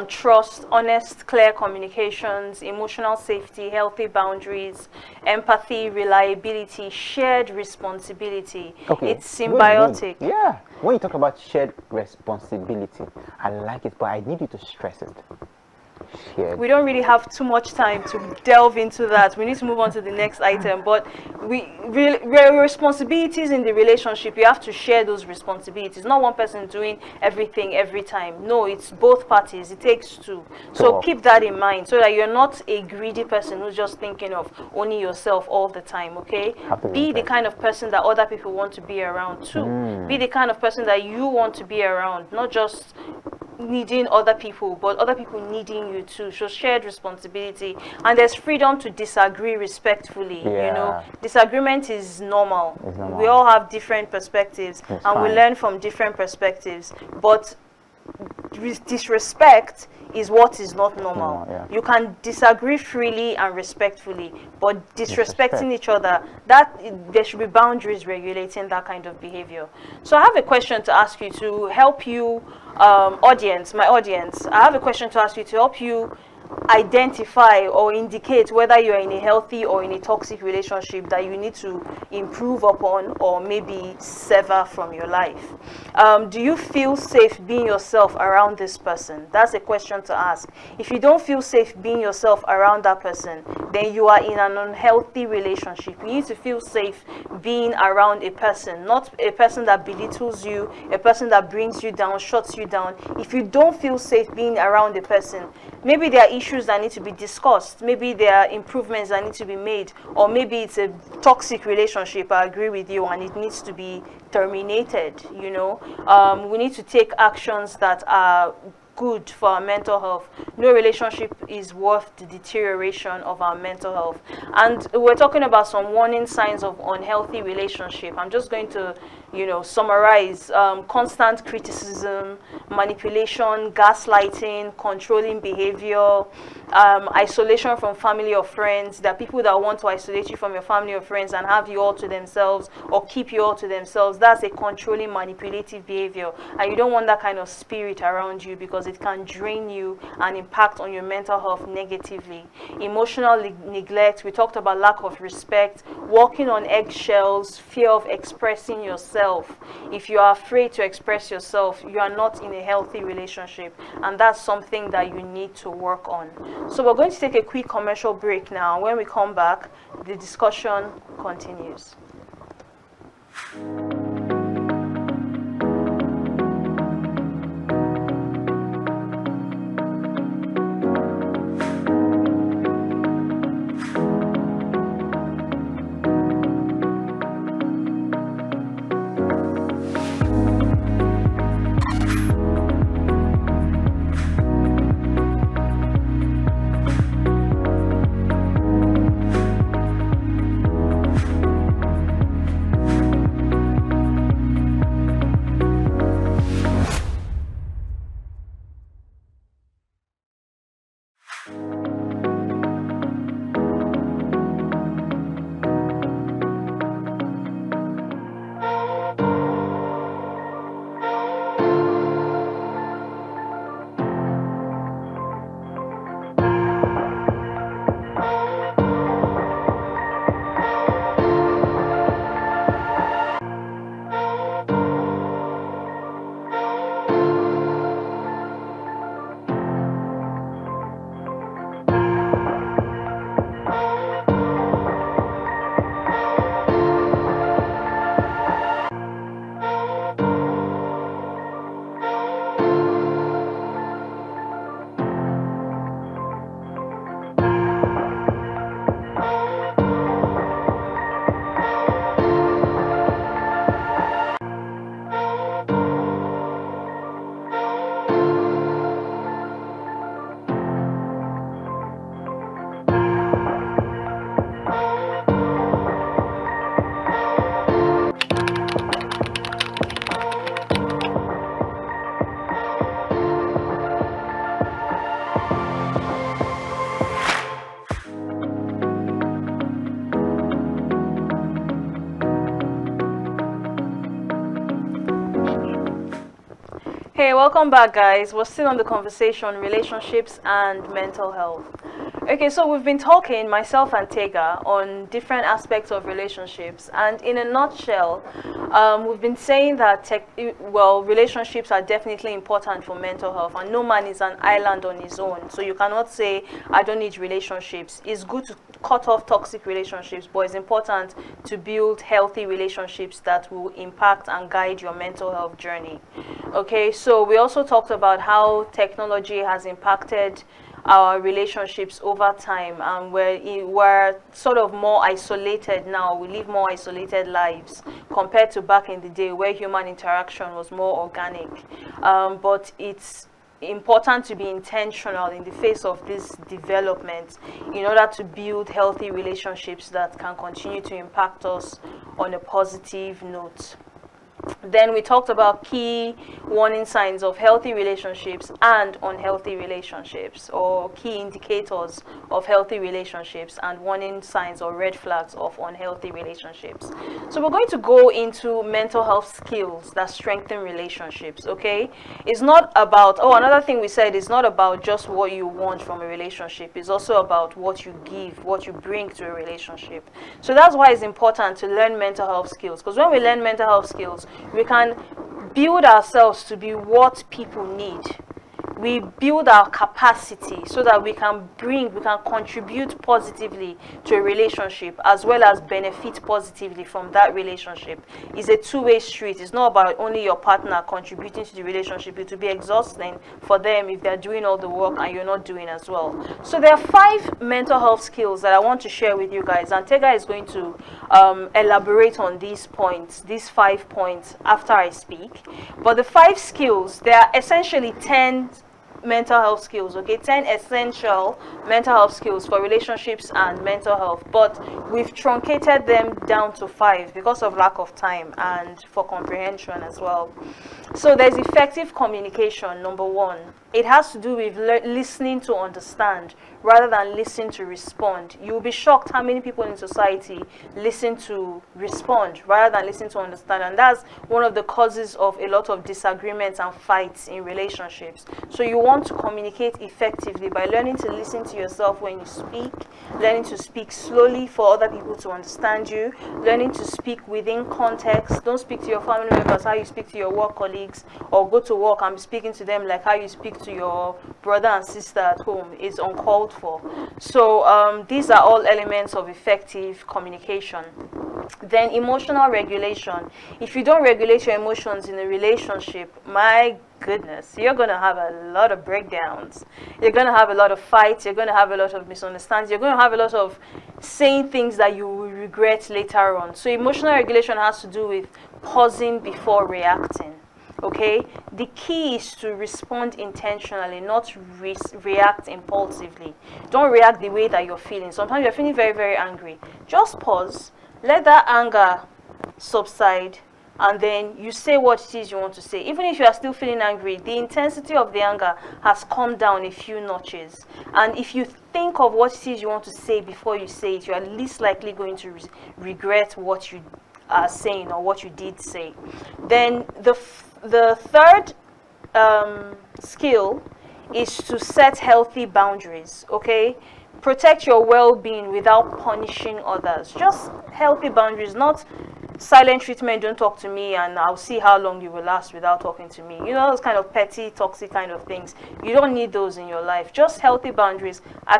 trust, honest, clear communications, emotional safety, healthy boundaries, empathy, reliability, shared responsibility. Okay. It's symbiotic. Good. Yeah. When you talk about shared responsibility, I like it, but I need you to stress it. We don't really have too much time to delve into that. We need to move on to the next item. But responsibilities in the relationship, you have to share those responsibilities. Not one person doing everything every time. No, it's both parties. It takes two. So keep that in mind, so that you're not a greedy person who's just thinking of only yourself all the time. Okay? Be the kind of person that other people want to be around too. Be the kind of person that you want to be around, not just needing other people, but other people needing you too. So shared responsibility, and there's freedom to disagree respectfully. You know, disagreement is normal. We all have different perspectives, and we learn from different perspectives, but disrespect is what is not normal. You can disagree freely and respectfully, but disrespecting each other, that there should be boundaries regulating that kind of behavior. So I have a question to ask you to help you, my audience. I have a question to ask you to help you identify or indicate whether you're in a healthy or in a toxic relationship that you need to improve upon or maybe sever from your life. Do you feel safe being yourself around this person? That's a question to ask. If you don't feel safe being yourself around that person, then you are in an unhealthy relationship. You need to feel safe being around a person, not a person that belittles you, a person that brings you down, shuts you down. If you don't feel safe being around a person, maybe there are issues that need to be discussed, maybe there are improvements that need to be made, or maybe it's a toxic relationship, I agree with you, and it needs to be terminated. You know, we need to take actions that are good for our mental health. No relationship is worth the deterioration of our mental health. And we're talking about some warning signs of unhealthy relationship. I'm just going to, summarize: constant criticism, manipulation, gaslighting, controlling behavior, isolation from family or friends. There are people that want to isolate you from your family or friends and have you all to themselves, or keep you all to themselves. That's a controlling, manipulative behavior, and you don't want that kind of spirit around you, because it can drain you and impact on your mental health negatively. Emotional neglect, we talked about lack of respect, walking on eggshells, fear of expressing yourself. If you are afraid to express yourself, you are not in a healthy relationship, and that's something that you need to work on. So we're going to take a quick commercial break now. When we come back, the discussion continues. Hey, welcome back, guys. We're still on the conversation relationships and mental health. Okay, so we've been talking, myself and Tega, on different aspects of relationships, and in a nutshell, we've been saying that relationships are definitely important for mental health, and no man is an island on his own. So you cannot say I don't need relationships. It's good to cut off toxic relationships, but it's important to build healthy relationships that will impact and guide your mental health journey. Okay, so we also talked about how technology has impacted our relationships over time, and we're sort of more isolated now. We live more isolated lives compared to back in the day where human interaction was more organic. But it's important to be intentional in the face of this development in order to build healthy relationships that can continue to impact us on a positive note. Then we talked about key warning signs of healthy relationships and unhealthy relationships, or key indicators of healthy relationships and warning signs or red flags of unhealthy relationships. So we're going to go into mental health skills that strengthen relationships, okay? It's not about, another thing we said, is not about just what you want from a relationship. It's also about what you give, what you bring to a relationship. So that's why it's important to learn mental health skills, because when we learn mental health skills, we can build ourselves to be what people need. We build our capacity so that we can contribute positively to a relationship as well as benefit positively from that relationship. It's a two-way street. It's not about only your partner contributing to the relationship. It will be exhausting for them if they're doing all the work and you're not doing as well. So there are 5 mental health skills that I want to share with you guys, and Tega is going to elaborate on these 5 points after I speak. But the 5 skills, they are essentially 10 mental health skills, okay? 10 essential mental health skills for relationships and mental health, but we've truncated them down to 5 because of lack of time and for comprehension as well. So there's effective communication, number 1. It has to do with listening to understand rather than listen to respond. You'll be shocked how many people in society listen to respond rather than listen to understand, and that's one of the causes of a lot of disagreements and fights in relationships. So you want to communicate effectively by learning to listen to yourself when you speak, learning to speak slowly for other people to understand you, learning to speak within context. Don't speak to your family members how you speak to your work colleagues, or go to work and be speaking to them like how you speak to your brother and sister at home. Is uncalled for. So these are all elements of effective communication. Then emotional regulation. If you don't regulate your emotions in a relationship, my goodness, you're going to have a lot of breakdowns. You're going to have a lot of fights. You're going to have a lot of misunderstandings. You're going to have a lot of saying things that you will regret later on. So emotional regulation has to do with pausing before reacting. Okay, the key is to respond intentionally, not react impulsively. Don't react the way that you're feeling. Sometimes you're feeling very, very angry. Just pause, let that anger subside, and then you say what it is you want to say. Even if you are still feeling angry, the intensity of the anger has come down a few notches. And if you think of what it is you want to say before you say it, you are least likely going to regret what you are saying or what you did say. Then the third skill is to set healthy boundaries, okay? Protect your well-being without punishing others. Just healthy boundaries, not silent treatment, don't talk to me and I'll see how long you will last without talking to me. You know, those kind of petty, toxic kind of things. You don't need those in your life. Just healthy boundaries. I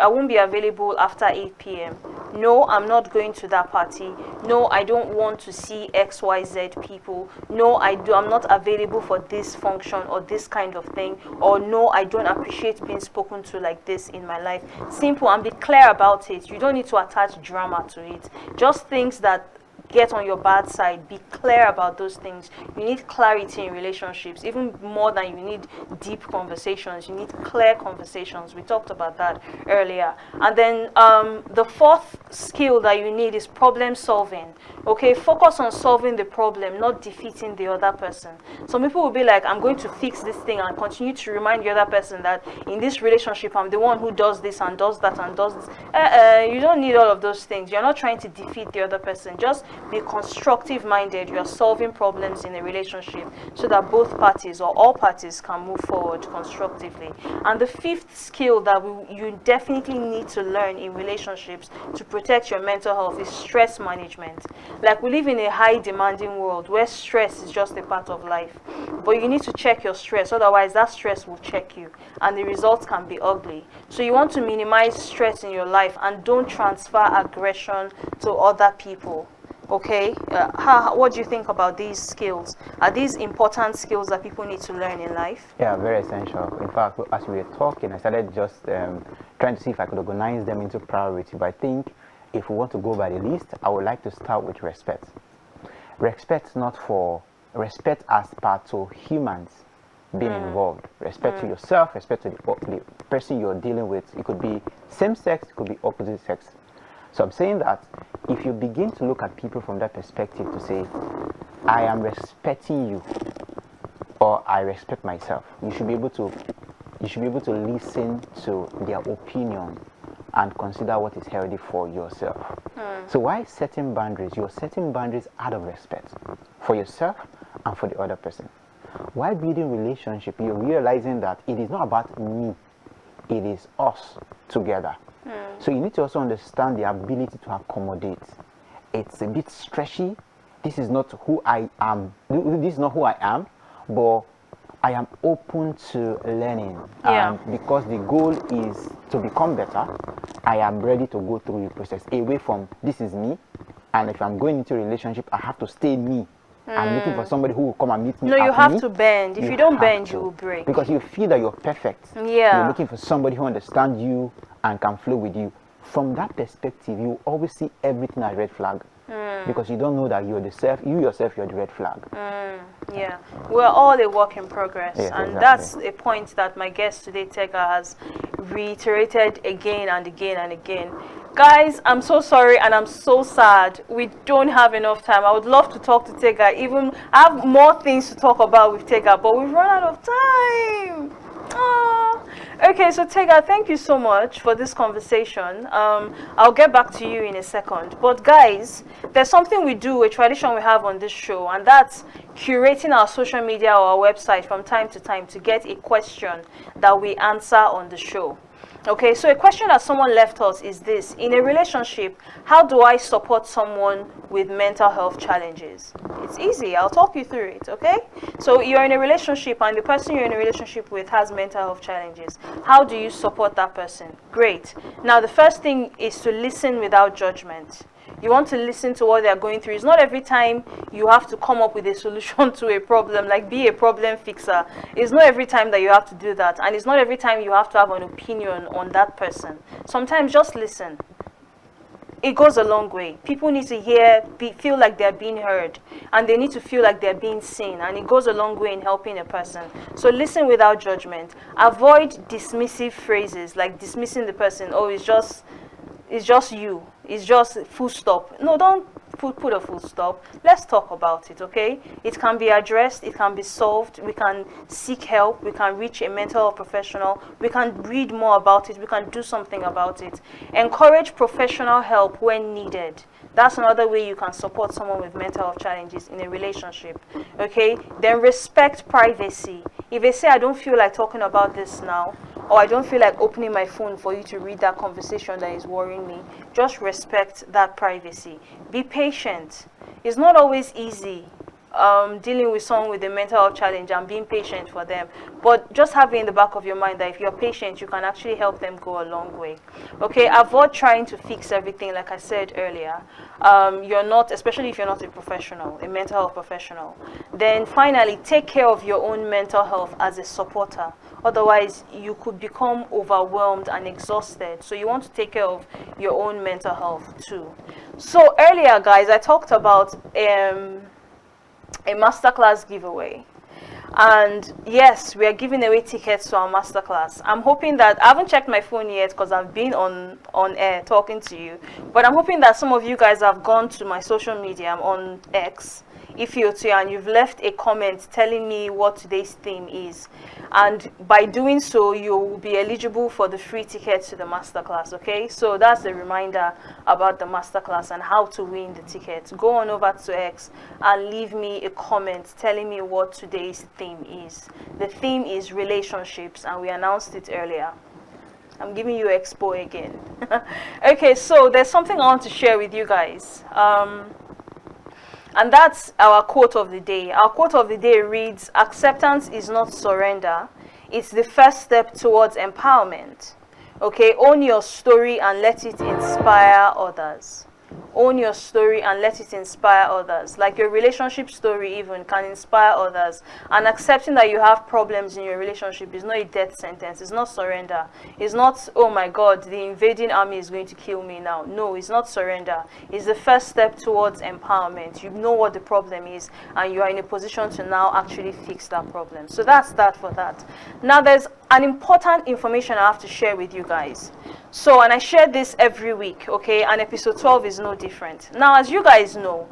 won't be available after 8 p.m. No, I'm not going to that party. No, I don't want to see XYZ people. No, I'm not available for this function or this kind of thing. Or no, I don't appreciate being spoken to like this in my life. Simple, and be clear about it. You don't need to attach drama to it. Just things that get on your bad side. Be clear about those things. You need clarity in relationships, even more than you need deep conversations. You need clear conversations. We talked about that earlier. And then the fourth skill that you need is problem solving Okay, focus on solving the problem, not defeating the other person. Some people will be like, I'm going to fix this thing, and continue to remind the other person that in this relationship I'm the one who does this and does that and does this. You don't need all of those things. You're not trying to defeat the other person. Just be constructive minded. You are solving problems in a relationship so that both parties or all parties can move forward constructively. And the fifth skill that you definitely need to learn in relationships to protect your mental health is stress management. Like, we live in a high demanding world where stress is just a part of life, but you need to check your stress, otherwise that stress will check you and the results can be ugly. So you want to minimize stress in your life and don't transfer aggression to other people. Okay, what do you think about these skills? Are these important skills that people need to learn in life? Yeah, very essential. In fact, as we were talking, I started just trying to see if I could organize them into priority. But I think if we want to go by the list, I would like to start with respect. Respect as part of humans being involved. Respect to yourself, respect to the person you're dealing with. It could be same sex, it could be opposite sex. So I'm saying that if you begin to look at people from that perspective to say, I am respecting you, or I respect myself, you should be able to listen to their opinion and consider what is healthy for yourself. So why setting boundaries? You're setting boundaries out of respect for yourself and for the other person. While building relationship, you're realizing that it is not about me, it is us together. So you need to also understand the ability to accommodate. It's a bit stretchy. This is not who I am. This is not who I am, but I am open to learning. And because the goal is to become better, I am ready to go through the process away from this is me. And if I'm going into a relationship, I have to stay me. I'm looking for somebody who will come and meet me. No, you have to bend. If you don't bend, you will break. Because you feel that you're perfect. Yeah. You're looking for somebody who understands you and can flow with you. From that perspective, you always see everything as red flag. Because you don't know that you yourself, you're the red flag. Yeah, we're all a work in progress, Yes, and exactly. that's a point that my guest today, Tega, has reiterated again and again and again. Guys, I'm so sorry and I'm so sad. We don't have enough time. I would love to talk to Tega. Even I have more things to talk about with Tega, but we've run out of time. Aww. Okay, so Tega, thank you so much for this conversation. I'll get back to you in a second. But guys, there's something we do, a tradition we have on this show, and that's curating our social media or our website from time to time to get a question that we answer on the show. Okay, so a question that someone left us is this: in a relationship, how do I support someone with mental health challenges? It's easy. I'll talk you through it, okay? So you're in a relationship and the person you're in a relationship with has mental health challenges. How do you support that person? Great. Now, the first thing is to listen without judgment. You want to listen to what they're going through. It's not every time you have to come up with a solution to a problem, like be a problem fixer. It's not every time that you have to do that. And it's not every time you have to have an opinion on that person. Sometimes just listen. It goes a long way. People need to feel like they're being heard, and they need to feel like they're being seen, and it goes a long way in helping a person. So listen without judgment. Avoid dismissive phrases like dismissing the person. Oh, it's just you. It's just full stop. No, don't put a full stop. Let's talk about it, okay? It can be addressed, it can be solved, we can seek help, we can reach a mental health professional, we can read more about it, we can do something about it. Encourage professional help when needed. That's another way you can support someone with mental health challenges in a relationship, okay? Then respect privacy. If they say, I don't feel like talking about this now, or I don't feel like opening my phone for you to read that conversation that is worrying me, just respect that privacy. Be patient. It's not always easy dealing with someone with a mental health challenge and being patient for them, but just have it in the back of your mind that if you're patient, you can actually help them go a long way. Okay, avoid trying to fix everything. Like I said earlier, you're not, especially if you're not a professional, a mental health professional. Then finally, take care of your own mental health as a supporter. Otherwise, you could become overwhelmed and exhausted. So you want to take care of your own mental health too. So earlier, guys, I talked about a masterclass giveaway. And yes, we are giving away tickets to our masterclass. I'm hoping that, I haven't checked my phone yet because I've been on air talking to you, but I'm hoping that some of you guys have gone to my social media. I'm on X, Ify Otuya, and you've left a comment telling me what today's theme is. And by doing so, you will be eligible for the free ticket to the masterclass, okay? So that's a reminder about the masterclass and how to win the ticket. Go on over to X and leave me a comment telling me what today's theme is. The theme is relationships, and we announced it earlier. I'm giving you expo again. Okay, so there's something I want to share with you guys. And that's our quote of the day. Our quote of the day reads, "Acceptance is not surrender. It's the first step towards empowerment." Okay, own your story and let it inspire others. Own your story and let it inspire others. Like your relationship story even can inspire others. And accepting that you have problems in your relationship is not a death sentence. It's not surrender. It's not, oh my God, the invading army is going to kill me now. No, it's not surrender. It's the first step towards empowerment. You know what the problem is and you are in a position to now actually fix that problem. So that's that for that. Now there's an important information I have to share with you guys. So, and I share this every week, okay, and episode 12 is no different. Now, as you guys know,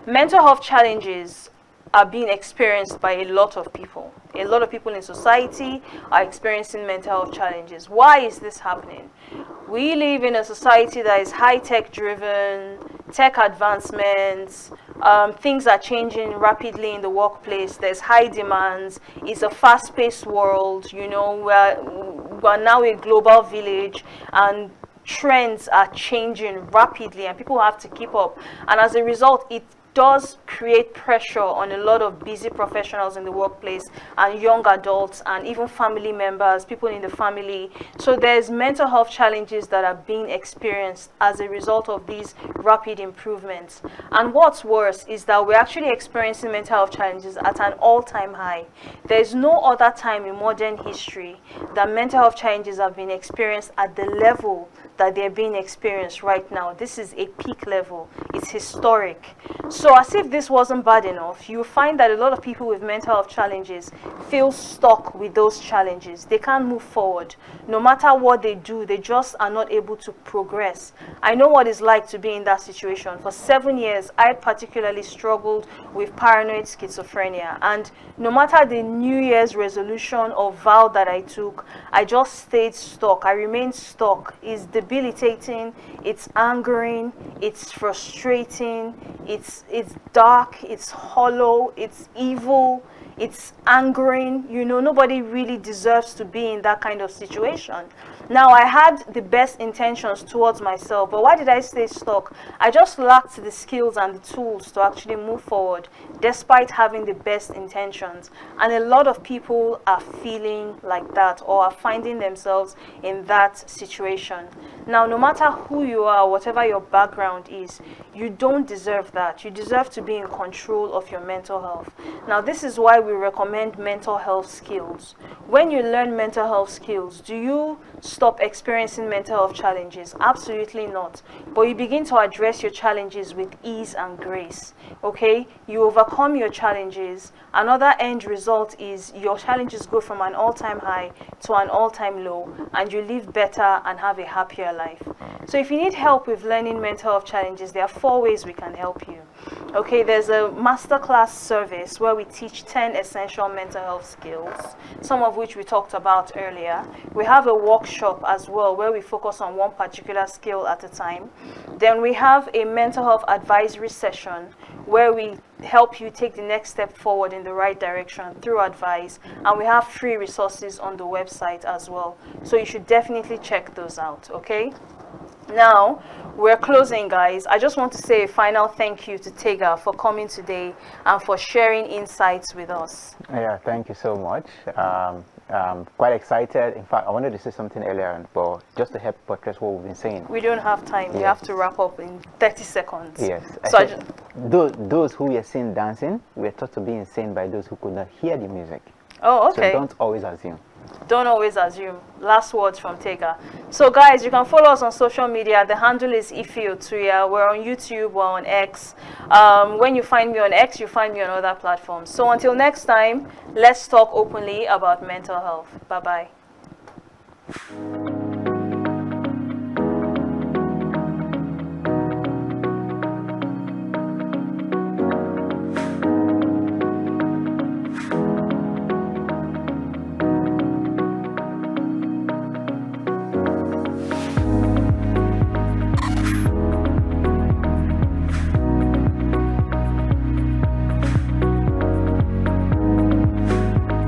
mental health challenges are being experienced by a lot of people. A lot of people in society are experiencing mental health challenges. Why is this happening? We live in a society that is high-tech driven, tech advancements, things are changing rapidly in the workplace. There's high demands. It's a fast-paced world. You know, we're now a global village, and trends are changing rapidly, and people have to keep up. And as a result, it does create pressure on a lot of busy professionals in the workplace and young adults and even family members, people in the family. So there's mental health challenges that are being experienced as a result of these rapid improvements. And what's worse is that we're actually experiencing mental health challenges at an all-time high. There's no other time in modern history that mental health challenges have been experienced at the level that they're being experienced right now. This is a peak level. It's historic. So as if this wasn't bad enough, you find that a lot of people with mental health challenges feel stuck with those challenges. They can't move forward. No matter what they do, they just are not able to progress. I know what it's like to be in that situation. For 7 years, I particularly struggled with paranoid schizophrenia. And no matter the New Year's resolution or vow that I took, I just stayed stuck. I remained stuck. It's debilitating, it's angering, it's frustrating, it's dark, it's hollow, it's evil, it's angering. You know, nobody really deserves to be in that kind of situation. Now, I had the best intentions towards myself, but why did I stay stuck? I just lacked the skills and the tools to actually move forward despite having the best intentions. And a lot of people are feeling like that or are finding themselves in that situation. Now, no matter who you are, whatever your background is, you don't deserve that. You deserve to be in control of your mental health. Now, this is why we recommend mental health skills. When you learn mental health skills, do you stop experiencing mental health challenges? Absolutely not. But you begin to address your challenges with ease and grace. Okay? You overcome your challenges. Another end result is your challenges go from an all-time high to an all-time low, and you live better and have a happier life. So if you need help with learning mental health challenges, there are 4 ways we can help you. Okay, there's a masterclass service where we teach 10 essential mental health skills, some of which we talked about earlier. We have a workshop as well where we focus on one particular skill at a time. Then we have a mental health advisory session where we help you take the next step forward in the right direction through advice, and we have free resources on the website as well. So you should definitely check those out, okay? Now, we're closing, guys. I just want to say a final thank you to Tega for coming today and for sharing insights with us. Yeah, thank you so much. I'm quite excited. In fact, I wanted to say something earlier, but just to help buttress what we've been saying. We don't have time. We have to wrap up in 30 seconds. Yes. So those who were seen dancing were taught to be insane by those who could not hear the music. Oh, okay. So don't always assume. Don't always assume. Last words from Tega. So guys, you can follow us on social media. The handle is Ify Otuya. We're on YouTube, we're on X. When you find me on X, you find me on other platforms. So until next time, let's talk openly about mental health. Bye-bye.